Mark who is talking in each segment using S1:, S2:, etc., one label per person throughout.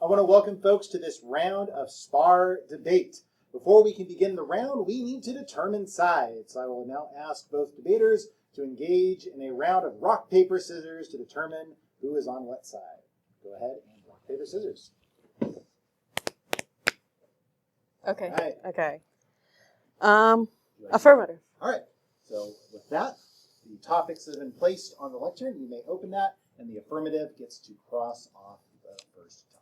S1: I want to welcome folks to this round of SPAR debate. Before we can begin the round, we need to determine sides. I will now ask both debaters to engage in a round of rock, paper, scissors to determine who is on what side. Go ahead and rock, paper, scissors.
S2: Okay.
S1: All right.
S2: Okay. Affirmative.
S1: All right. So with that, the topics have been placed on the lectern. You may open that, and the affirmative gets to cross off the first topic.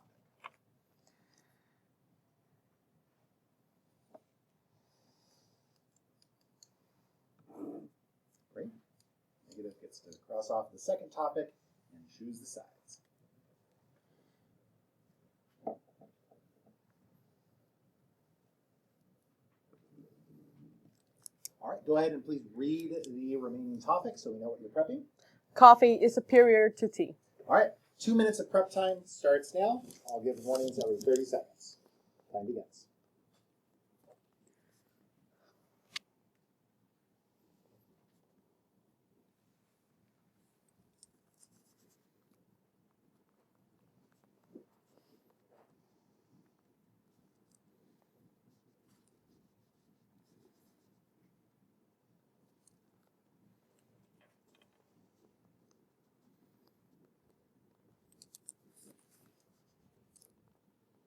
S1: Great. Negative gets to cross off the second topic and choose the sides. All right, go ahead and please read the remaining topics so we know what you're prepping.
S2: Coffee is superior to tea.
S1: All right, 2 minutes of prep time starts now. I'll give warnings every 30 seconds. Time begins.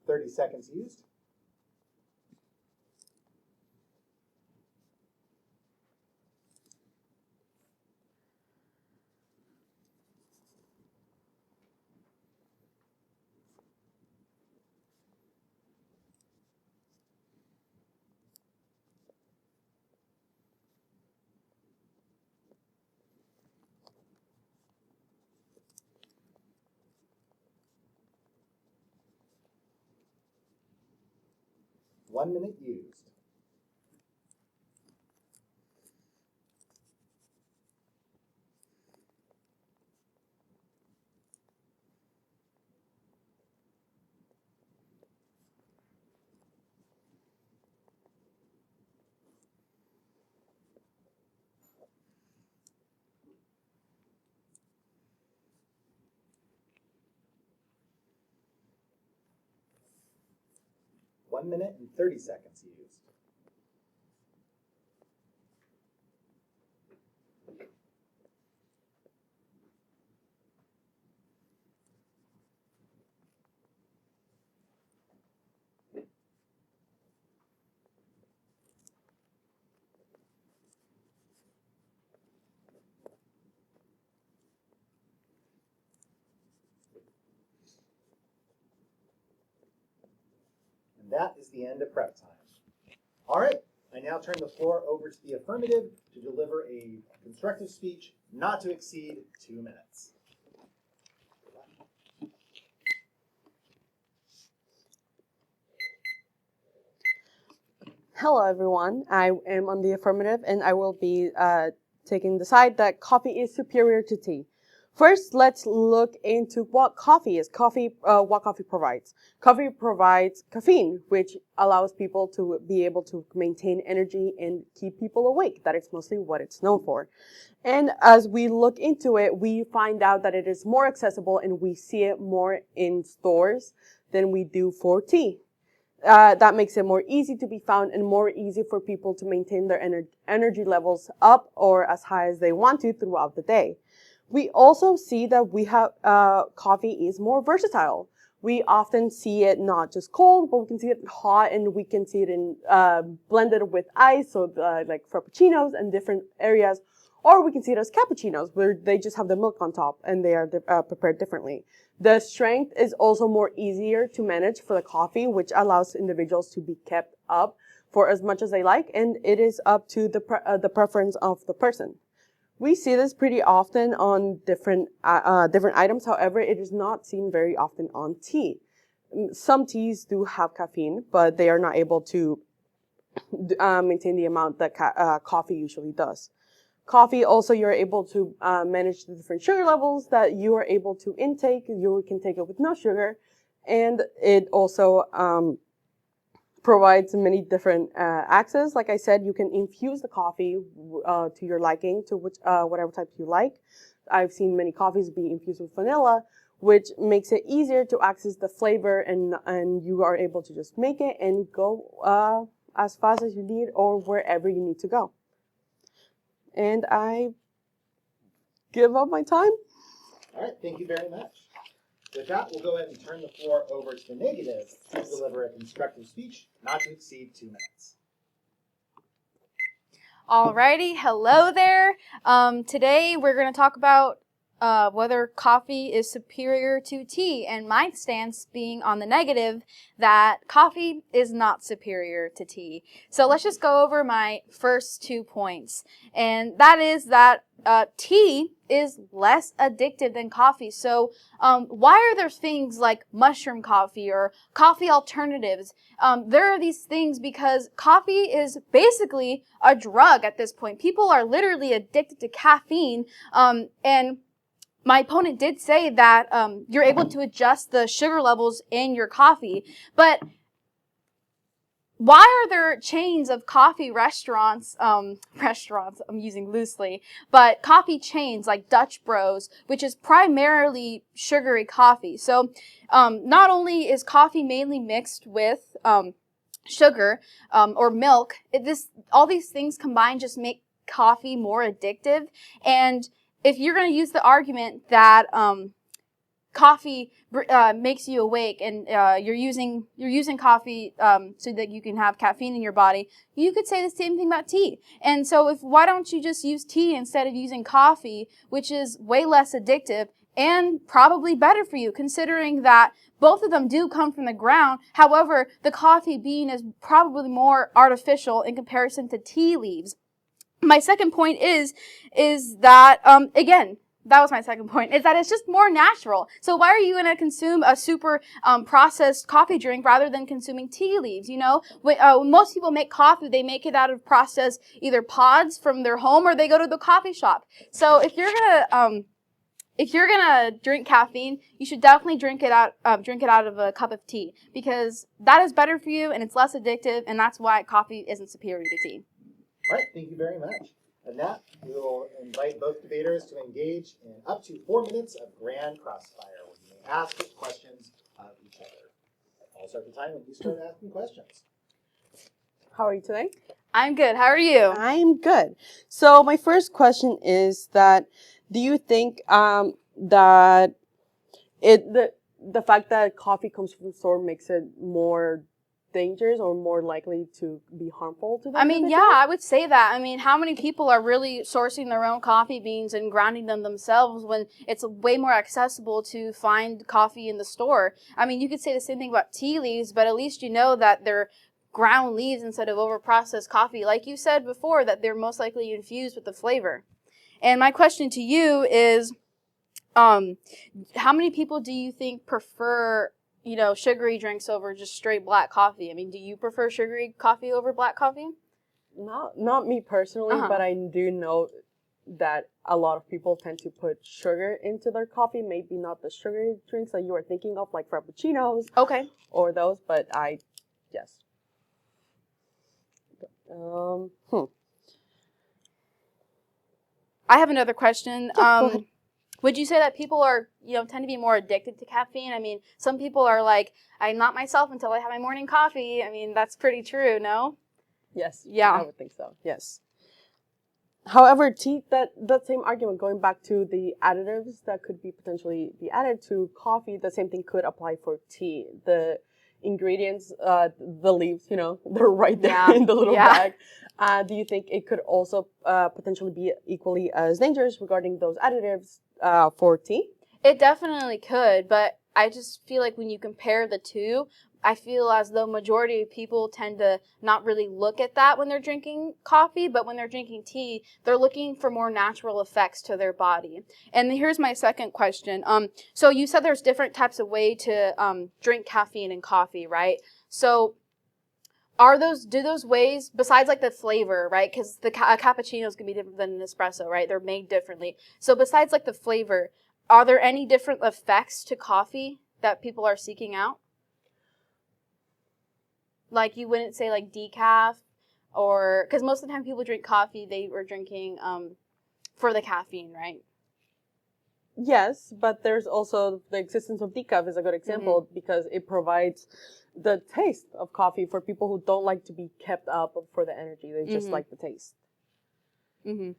S1: Thirty seconds used. One minute used. One minute and 30 seconds used. And that is the end of prep time. All right, I now turn the floor over to the affirmative to deliver a constructive speech not to exceed 2 minutes.
S2: Hello, everyone. I am on the affirmative, and I will be taking the side that coffee is superior to tea. First, let's look into what coffee is. What coffee provides. Coffee provides caffeine, which allows people to be able to maintain energy and keep people awake. That is mostly what it's known for. And as we look into it, we find out that it is more accessible and we see it more in stores than we do for tea. That makes it more easy to be found and more easy for people to maintain their energy levels up or as high as they want to throughout the day. We also see that coffee is more versatile. We often see it not just cold, but we can see it hot, and we can see it in blended with ice, so like frappuccinos and different areas. Or we can see it as cappuccinos, where they just have the milk on top and they are prepared differently. The strength is also more easier to manage for the coffee, which allows individuals to be kept up for as much as they like, and it is up to the preference of the person. We see this pretty often on different items. However, it is not seen very often on tea. Some teas do have caffeine, but they are not able to maintain the amount that coffee usually does. Coffee also, you're able to manage the different sugar levels that you are able to intake. You can take it with no sugar, and it also provides many different access. Like I said, you can infuse the coffee to your liking, to whatever type you like. I've seen many coffees be infused with vanilla, which makes it easier to access the flavor, and you are able to just make it and go as fast as you need or wherever you need to go. And I give up my time.
S1: All right, thank you very much. With that, we'll go ahead and turn the floor over to the negative to deliver a constructive speech not to exceed 2 minutes.
S3: Alrighty, hello there. Today we're going to talk about whether coffee is superior to tea, and my stance being on the negative that coffee is not superior to tea. So let's just go over my first 2 points, and that is that tea is less addictive than coffee. So why are there things like mushroom coffee or coffee alternatives? There are these things because coffee is basically a drug at this point. People are literally addicted to caffeine, and my opponent did say that you're able to adjust the sugar levels in your coffee, but why are there chains of coffee restaurants, I'm using loosely, but coffee chains like Dutch Bros, which is primarily sugary coffee? So not only is coffee mainly mixed with sugar or milk, all these things combined just make coffee more addictive. And if you're going to use the argument that coffee makes you awake, and you're using coffee so that you can have caffeine in your body, you could say the same thing about tea. And so why don't you just use tea instead of using coffee, which is way less addictive and probably better for you, considering that both of them do come from the ground. However, the coffee bean is probably more artificial in comparison to tea leaves. My second point is that, again, that was my second point, is that it's just more natural. So why are you going to consume a super processed coffee drink rather than consuming tea leaves? You know, when most people make coffee, they make it out of processed either pods from their home or they go to the coffee shop. So if you're gonna drink caffeine, you should definitely drink it out of a cup of tea, because that is better for you and it's less addictive, and that's why coffee isn't superior to tea.
S1: All right, thank you very much. And that, we will invite both debaters to engage in up to 4 minutes of grand crossfire, where you may ask questions of each other. I'll start the time when you start asking questions.
S2: How are you today?
S3: I'm good. How are you?
S2: I'm good. So my first question is that, do you think that the fact that coffee comes from the store makes it more dangerous or more likely to be harmful to them?
S3: I mean, yeah, I would say that. I mean, how many people are really sourcing their own coffee beans and grounding them themselves when it's way more accessible to find coffee in the store? I mean, you could say the same thing about tea leaves, but at least you know that they're ground leaves instead of overprocessed coffee. Like you said before, that they're most likely infused with the flavor. And my question to you is, how many people do you think prefer, sugary drinks over just straight black coffee? I mean, do you prefer sugary coffee over black coffee?
S2: Not me personally, but I do know that a lot of people tend to put sugar into their coffee. Maybe not the sugary drinks that you are thinking of, like frappuccinos.
S3: Okay.
S2: Or those, but yes.
S3: I have another question.
S2: Yeah, go ahead.
S3: Would you say that people are, tend to be more addicted to caffeine? I mean, some people are like, I'm not myself until I have my morning coffee. I mean, that's pretty true, no?
S2: Yes.
S3: Yeah.
S2: I would think so. Yes. However, tea, that same argument, going back to the additives that could potentially be added to coffee, the same thing could apply for tea. The ingredients, the leaves, they're right there in the little bag. Do you think it could also potentially be equally as dangerous regarding those additives for tea?
S3: It definitely could, but I just feel like when you compare the two, I feel as though majority of people tend to not really look at that when they're drinking coffee, but when they're drinking tea, they're looking for more natural effects to their body. And here's my second question. So you said there's different types of way to drink caffeine in coffee, right? So do those ways, besides like the flavor, right? Because the cappuccino is going to be different than an espresso, right? They're made differently. So besides like the flavor, are there any different effects to coffee that people are seeking out? Like you wouldn't say like decaf, or because most of the time people drink coffee, they were drinking for the caffeine, right?
S2: Yes, but there's also the existence of decaf is a good example because it provides the taste of coffee for people who don't like to be kept up for the energy. They just like the taste.
S3: Do you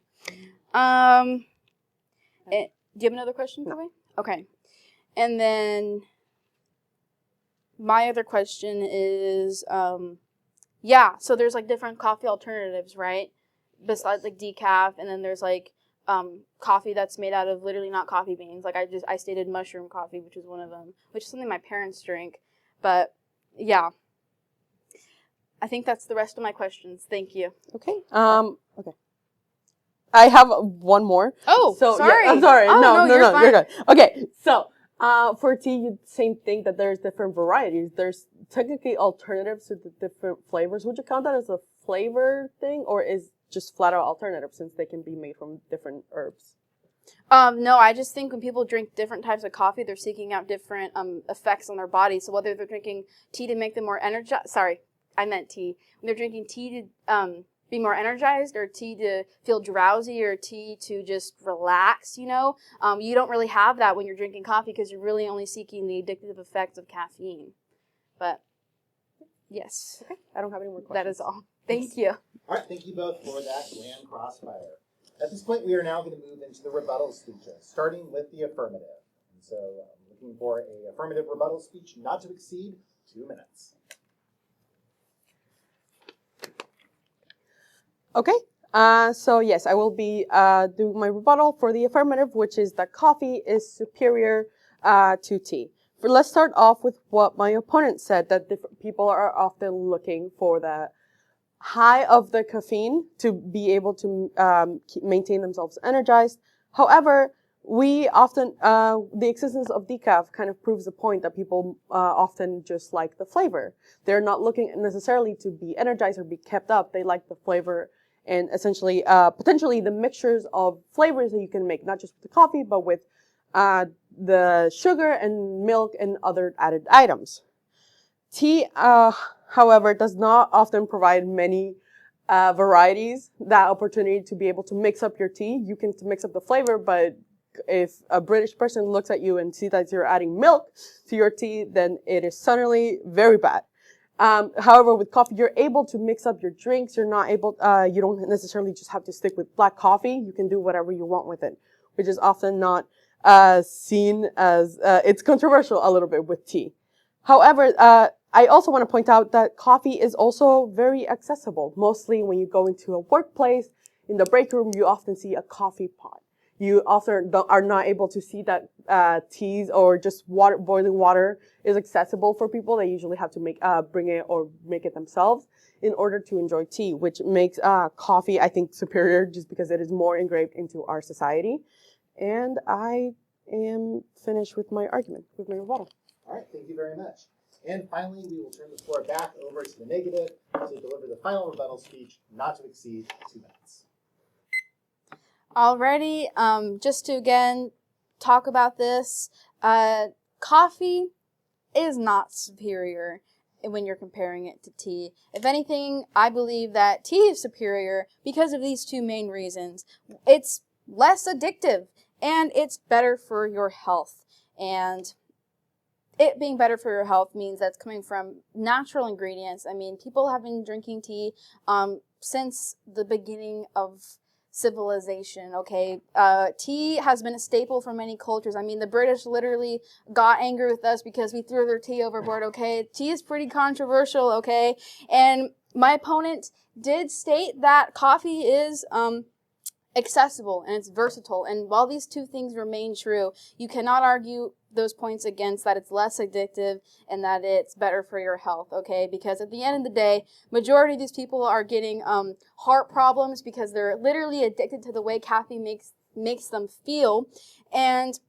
S3: have another question for me? Okay. And then my other question is, so there's like different coffee alternatives, right? Besides like decaf, and then there's like coffee that's made out of literally not coffee beans. Like I stated mushroom coffee, which is one of them, which is something my parents drink. But yeah, I think that's the rest of my questions. Thank you.
S2: Okay. Okay. I have one more.
S3: Oh,
S2: so,
S3: sorry.
S2: Yeah, I'm sorry.
S3: Oh,
S2: no,
S3: you're fine.
S2: you're good. Okay, so for tea, same thing that there's different varieties. There's technically alternatives to the different flavors. Would you count that as a flavor thing, or is just flat out alternative since they can be made from different herbs?
S3: No, I just think when people drink different types of coffee, they're seeking out different effects on their body. So whether they're drinking tea to make them more energized, sorry, I meant tea. When they're drinking tea to be more energized, or tea to feel drowsy, or tea to just relax, you don't really have that when you're drinking coffee because you're really only seeking the addictive effects of caffeine. But yes.
S2: Okay, I don't have any more questions.
S3: That is all. Thank you.
S1: All right, thank you both for that grand crossfire. At this point, we are now going to move into the rebuttal speeches, starting with the affirmative. And so I'm looking for a affirmative rebuttal speech not to exceed 2 minutes.
S2: Okay, so yes, I will be doing my rebuttal for the affirmative, which is that coffee is superior to tea. Let's start off with what my opponent said, that different people are often looking for the high of the caffeine to be able to maintain themselves energized. However, we often, the existence of decaf kind of proves the point that people often just like the flavor. They're not looking necessarily to be energized or be kept up. They like the flavor and essentially, potentially the mixtures of flavors that you can make, not just with the coffee, but with the sugar and milk and other added items. Tea, however, does not often provide many varieties, that opportunity to be able to mix up your tea. You can mix up the flavor, but if a British person looks at you and sees that you're adding milk to your tea, then it is suddenly very bad. However, with coffee, you're able to mix up your drinks. You're not able, you don't necessarily just have to stick with black coffee. You can do whatever you want with it, which is often not seen as, it's controversial a little bit with tea. However, I also want to point out that coffee is also very accessible. Mostly when you go into a workplace, in the break room, you often see a coffee pot. You often are not able to see that teas or just boiling water is accessible for people. They usually have to bring it or make it themselves in order to enjoy tea, which makes coffee, I think, superior just because it is more engraved into our society. And I am finished with my argument, with my rebuttal.
S1: All right, thank you very much. And finally, we will turn the floor back over to the negative to deliver the final rebuttal speech, not to exceed 2 minutes.
S3: Alrighty, just to again talk about this, coffee is not superior when you're comparing it to tea. If anything, I believe that tea is superior because of these two main reasons. It's less addictive and it's better for your health. And it being better for your health means that's coming from natural ingredients. I mean, people have been drinking tea since the beginning of civilization, okay? Tea has been a staple for many cultures. I mean, the British literally got angry with us because we threw their tea overboard, okay? Tea is pretty controversial, okay? And my opponent did state that coffee is accessible and it's versatile. And while these two things remain true, you cannot argue those points against that it's less addictive and that it's better for your health, okay? Because at the end of the day, majority of these people are getting heart problems because they're literally addicted to the way caffeine makes them feel. And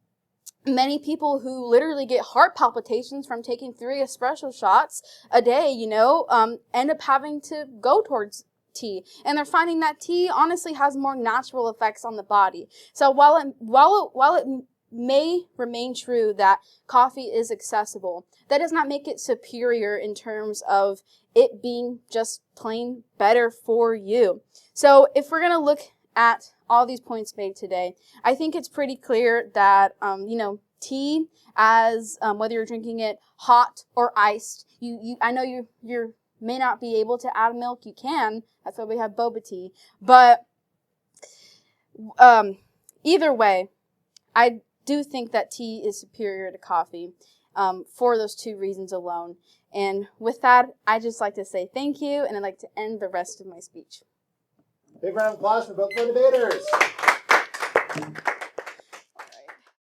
S3: many people who literally get heart palpitations from taking 3 espresso shots a day, end up having to go towards tea, and they're finding that tea honestly has more natural effects on the body. So while it may remain true that coffee is accessible, that does not make it superior in terms of it being just plain better for you. So if we're going to look at all these points made today, I think it's pretty clear that, tea, as whether you're drinking it hot or iced, I know you may not be able to add milk. You can. That's why we have boba tea. But either way, I do think that tea is superior to coffee for those two reasons alone. And with that, I'd just like to say thank you, and I'd like to end the rest of my speech.
S1: Big round of applause for both the debaters.